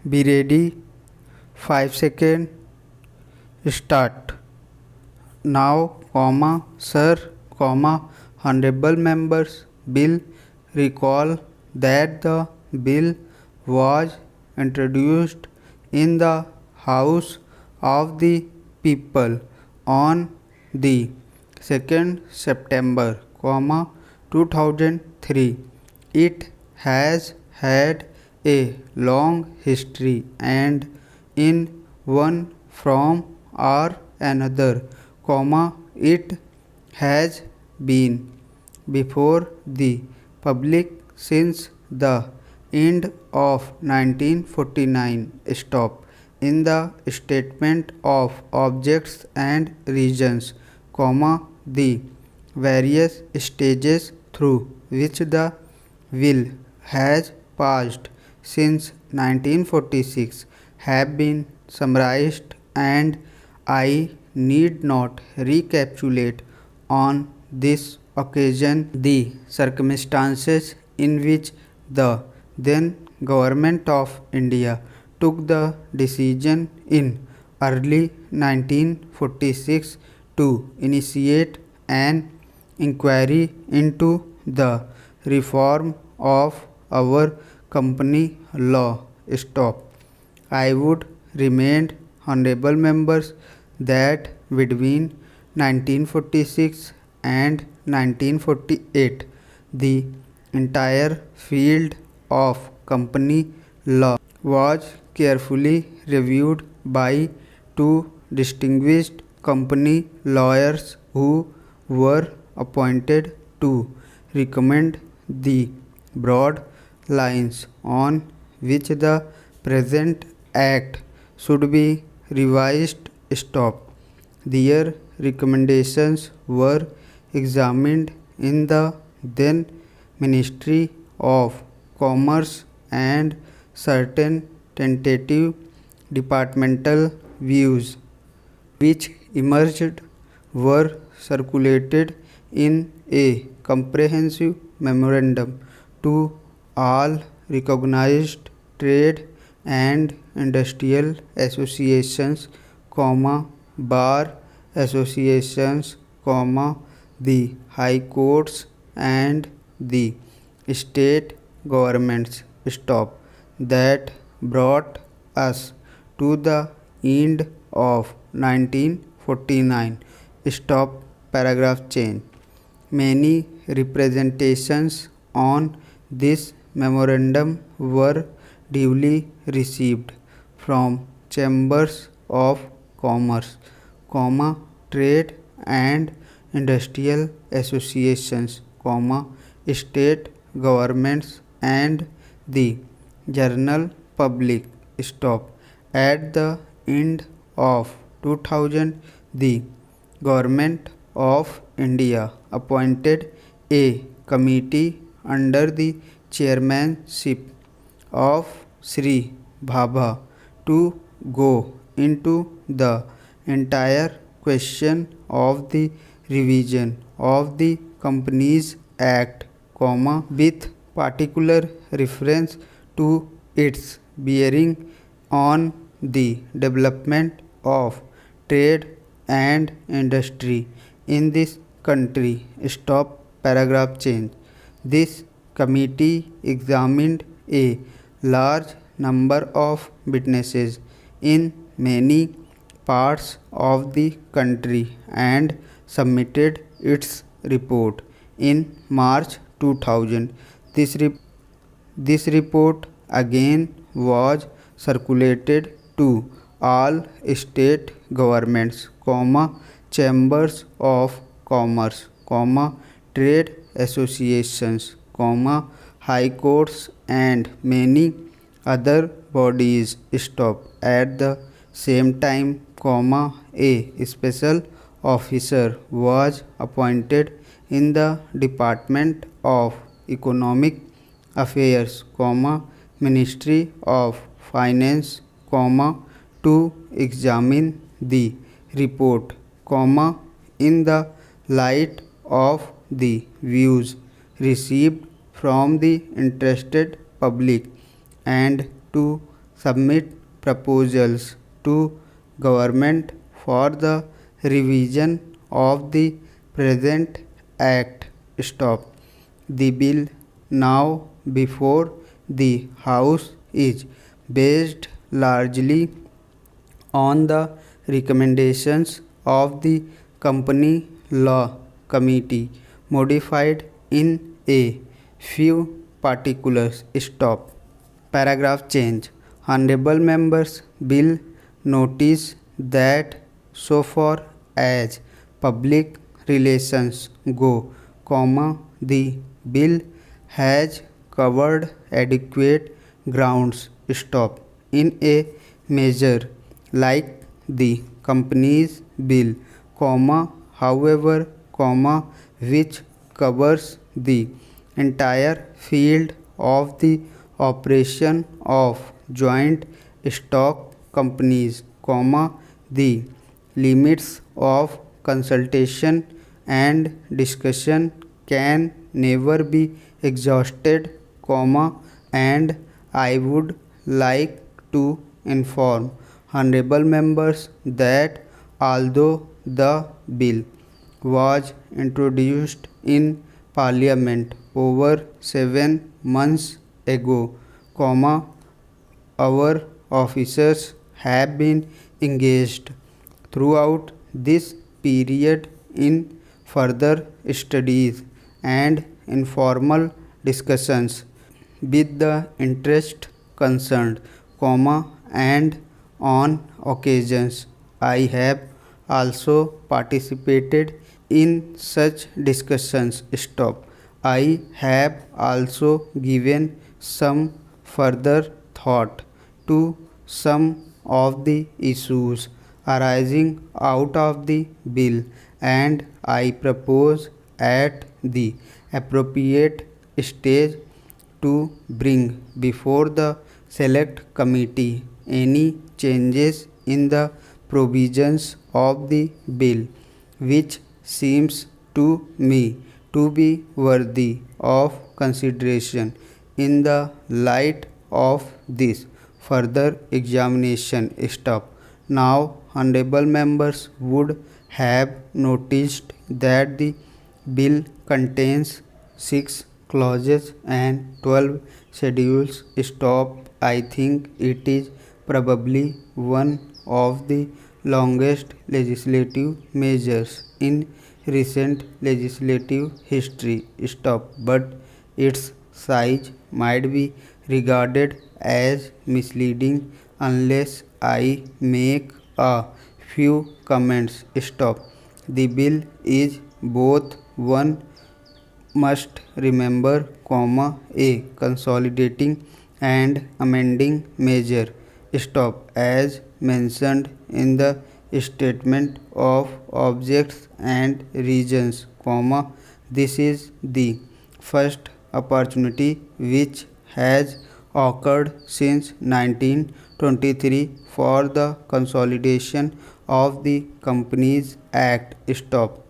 Be ready. 5 seconds. Start. Now, sir, honorable members, will recall that the bill was introduced in the House of the People on the 2nd September, 2003. It has had a long history and in one form or another, it has been before the public since the end of 1949. Stop. In the statement of objects and reasons, the various stages through which the bill has passed since 1946 have been summarized, and I need not recapitulate on this occasion the circumstances in which the then Government of India took the decision in early 1946 to initiate an inquiry into the reform of our company law. Stop. I would remind honorable members that between 1946 and 1948, the entire field of company law was carefully reviewed by two distinguished company lawyers who were appointed to recommend the broad lines on which the present act should be revised. Stop. Their recommendations were examined in the then Ministry of Commerce, and certain tentative departmental views which emerged were circulated in a comprehensive memorandum to all recognized trade and industrial associations, bar associations, the high courts and the state governments. Stop. That brought us to the end of 1949. Stop. Paragraph change. Many representations on this memorandum were duly received from chambers of commerce, trade and industrial associations, state governments and the general public. Stop. At the end of 2000, the Government of India appointed a committee under the chairmanship of Sri Bhabha to go into the entire question of the revision of the Companies Act, with particular reference to its bearing on the development of trade and industry in this country. Stop. Paragraph change. This committee examined a large number of witnesses in many parts of the country and submitted its report in March 2000. This report again was circulated to all state governments, chambers of commerce, trade associations, high courts and many other bodies. Stop. At the same time, a special officer was appointed in the Department of Economic Affairs, Ministry of Finance, to examine the report, in the light of the views received from the interested public and to submit proposals to government for the revision of the present act. Stop. The bill now before the House is based largely on the recommendations of the Company Law Committee, modified in a few particulars. Stop. Paragraph change. Honorable members, bill notice that so far as public relations go, the bill has covered adequate grounds. Stop. In a measure like the Companies Bill, however, which covers the entire field of the operation of joint stock companies, the limits of consultation and discussion can never be exhausted, and I would like to inform honorable members that although the bill was introduced in Parliament over 7 months ago, our officers have been engaged throughout this period in further studies and informal discussions with the interest concerned, and on occasions I have also participated in such discussions. Stop. I have also given some further thought to some of the issues arising out of the bill, and I propose at the appropriate stage to bring before the select committee any changes in the provisions of the bill which seems to me to be worthy of consideration. In the light of this further examination. Stop. Now honorable members would have noticed that the bill contains 6 clauses and 12 schedules. Stop. I think it is probably one of the longest legislative measures in recent legislative history. Stop. But its size might be regarded as misleading unless I make a few comments. Stop. The bill is both one must remember, a consolidating and amending measure. Stop. As mentioned in the statement of objects and reasons, this is the first opportunity which has occurred since 1923 for the consolidation of the Companies Act. Stop.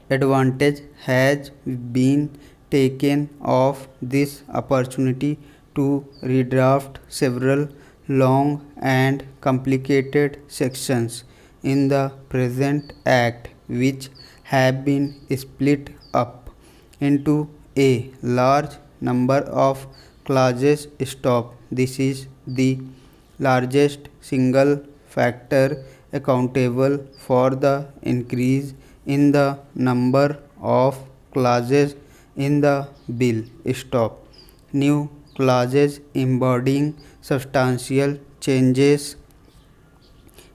Advantage has been taken of this opportunity to redraft several long and complicated sections in the present Act, which have been split up into a large number of clauses. Stop. This is the largest single factor accountable for the increase in the number of clauses in the bill. Stop. New clauses embodying substantial changes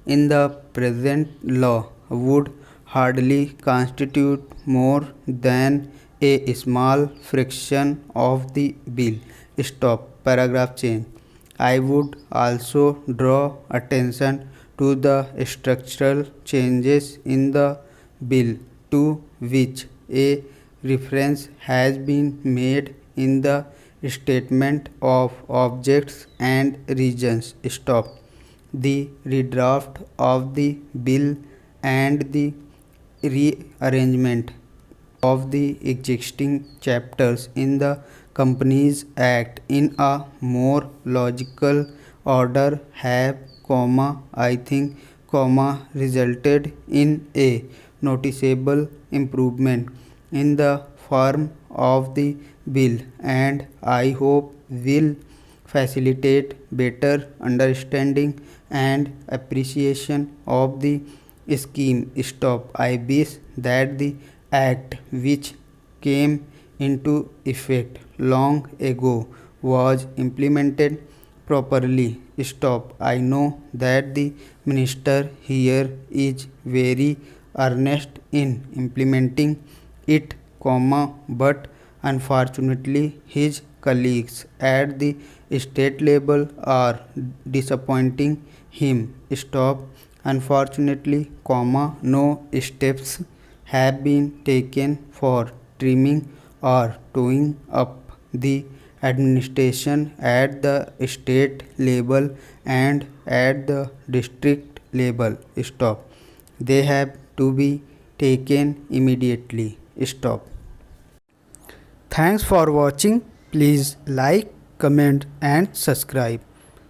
in the present law would hardly constitute more than a small fraction of the bill. Stop. Paragraph change. I would also draw attention to the structural changes in the bill to which a reference has been made in the statement of objects and reasons. Stop. The redraft of the bill and the rearrangement of the existing chapters in the Companies Act in a more logical order have, I think, resulted in a noticeable improvement in the form of the bill, and I hope will facilitate better understanding and appreciation of the scheme. Stop. I wish that the act, which came into effect long ago, was implemented properly. Stop. I know that the minister here is very earnest in implementing it, but unfortunately his colleagues at the state level are disappointing him. Stop. Unfortunately, no steps have been taken for trimming or toeing up the administration at the state level and at the district level. Stop. They have to be taken immediately. Stop. Thanks for watching. Please like, comment and subscribe.